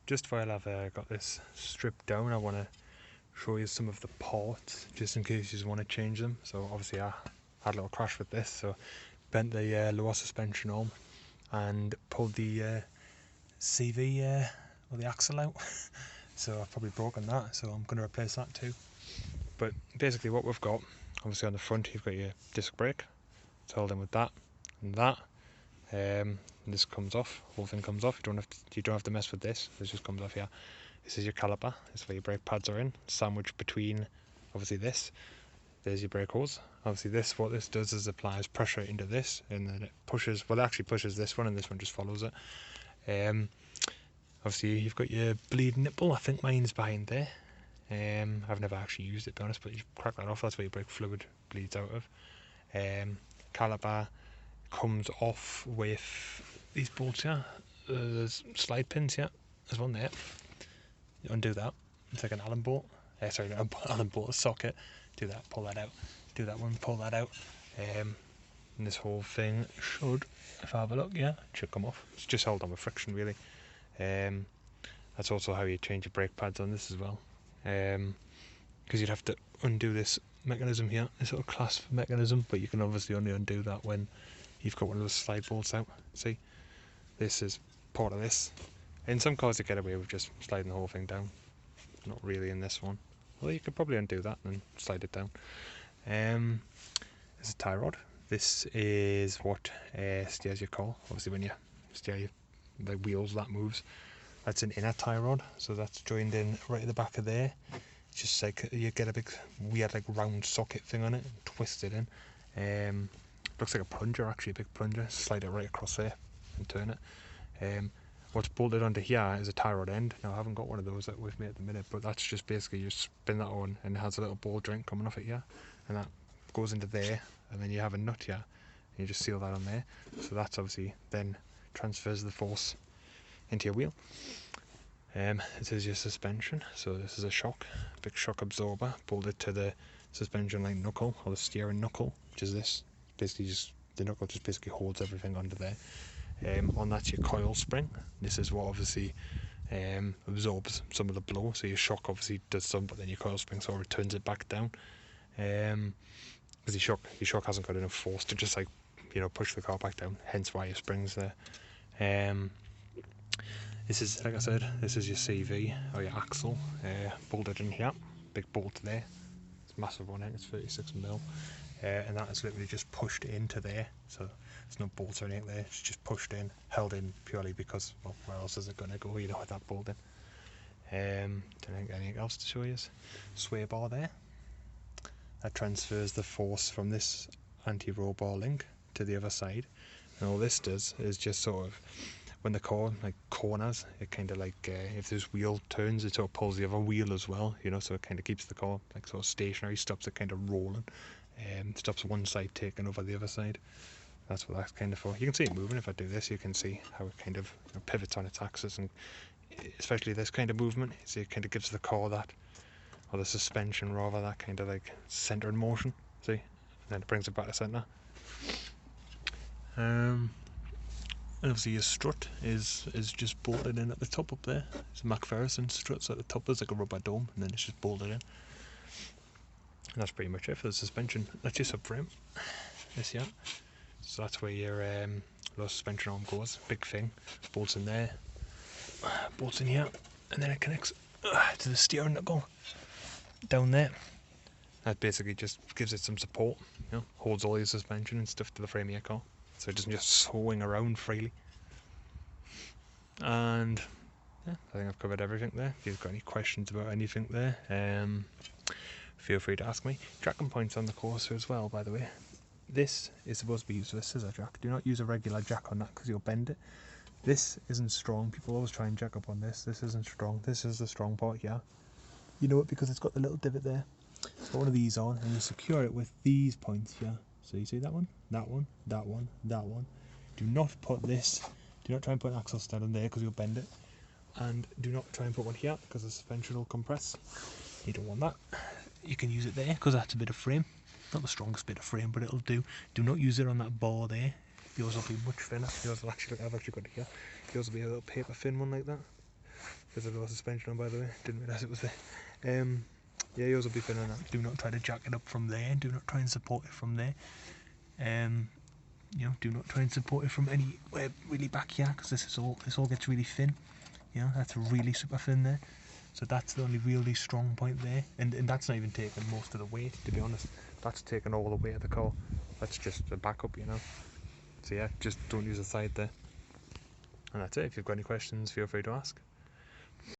just while I've got this stripped down, I want to show you some of the parts, just in case you want to change them. So obviously I had a little crash with this, so bent the lower suspension arm and pulled the CV or the axle out. So I've probably broken that, so I'm going to replace that too. But basically what we've got, obviously on the front you've got your disc brake, it's held in with that and that. And this comes off, whole thing comes off. You don't have to mess with this. This just comes off here. This is your caliper. This is where your brake pads are in, sandwiched between obviously this. There's your brake hose. Obviously this, what this does is applies pressure into this, and then it pushes. Well, it actually pushes this one, and this one just follows it. Obviously you've got your bleed nipple. I think mine's behind there. I've never actually used it, to be honest, but you crack that off. That's where your brake fluid bleeds out of. Caliper comes off with these bolts here. There's slide pins here. There's one there. You undo that. It's like an Allen bolt. Sorry, not an Allen bolt, a socket. Do that, pull that out. Do that one, pull that out. And this whole thing should, if I have a look, yeah, it should come off. It's just held on with friction, really. That's also how you change your brake pads on this as well. Because you'd have to undo this mechanism here, this little clasp mechanism, but you can obviously only undo that when you've got one of those slide bolts out. See, this is part of this. In some cars you get away with just sliding the whole thing down, not really in this one, although you could probably undo that and slide it down. There's a tie rod. This is what steers your car. Obviously when you steer the wheels, that moves. That's an inner tie rod, so that's joined in right at the back of there. It's just like you get a big weird like round socket thing on it, and twist it in. Looks like a plunger, actually a big plunger. Slide it right across there and turn it. What's bolted onto here is a tie rod end. Now I haven't got one of those with me at the minute, but that's just basically you spin that on and it has a little ball joint coming off it here, and that goes into there, and then you have a nut here and you just seal that on there. So that's obviously then transfers the force into your wheel. This is your suspension, so this is a shock, big shock absorber bolted to the suspension like knuckle, or the steering knuckle, which is this. Basically just the knuckle just basically holds everything under there. On that's your coil spring. This is what obviously absorbs some of the blow, so your shock obviously does some, but then your coil spring sort of returns it back down, because your shock hasn't got enough force to just like, you know, push the car back down, hence why your spring's there. This is, like I said, this is your CV or your axle, bolted in here, big bolt there. It's a massive one, I think it's 36mm. And that is literally just pushed into there, so there's no bolts or anything there. It's just pushed in, held in purely because, well, where else is it going to go, you know, with that bolt in. Don't think anything else to show you. Sway bar there. That transfers the force from this anti-roll bar link to the other side, and all this does is just sort of, when the car like corners, it kind of like if this wheel turns, it sort of pulls the other wheel as well, you know, so it kind of keeps the car like sort of stationary, stops it kind of rolling. Stops one side taking over the other side. That's what that's kind of for. You can see it moving. If I do this, you can see how it kind of pivots on its axis, and especially this kind of movement, so it kind of gives the car that, or the suspension rather, that kind of like centre in motion. See, and then it brings it back to centre. And obviously your strut is just bolted in at the top up there. It's a McPherson strut, so at the top there's like a rubber dome, and then it's just bolted in. And that's pretty much it for the suspension. That's your subframe, this here. So that's where your low suspension arm goes. Big thing, bolts in there, bolts in here, and then it connects to the steering knuckle down there. That basically just gives it some support, you know, holds all your suspension and stuff to the frame of your car, so it doesn't just swing around freely. And yeah, I think I've covered everything there. If you've got any questions about anything there, feel free to ask me. Tracking points on the Corsa as well, by the way. This is supposed to be used with a scissor jack. Do not use a regular jack on that because you'll bend it. This isn't strong. People always try and jack up on this. This isn't strong. This is the strong part here. You know it because it's got the little divot there. Put one of these on and you secure it with these points here. So you see that one, that one, that one, that one. Do not put this, do not try and put an axle stud on there because you'll bend it. And do not try and put one here because the suspension will compress. You don't want that. You can use it there because that's a bit of frame. Not the strongest bit of frame, but it'll do. Do not use it on that bar there. Yours will be much thinner. Yours will actually, I've actually got it here. Yours will be a little paper thin one like that. There's a low suspension on, by the way. Didn't realise it was there. Yeah, yours will be thin on that. Do not try to jack it up from there. Do not try and support it from there. Do not try and support it from anywhere really back here, because this all gets really thin. That's really super thin there. So that's the only really strong point there, and that's not even taking most of the weight, to be honest. That's taking all the weight of the car. That's just a backup, So yeah, just don't use a side there. And that's it. If you've got any questions, feel free to ask.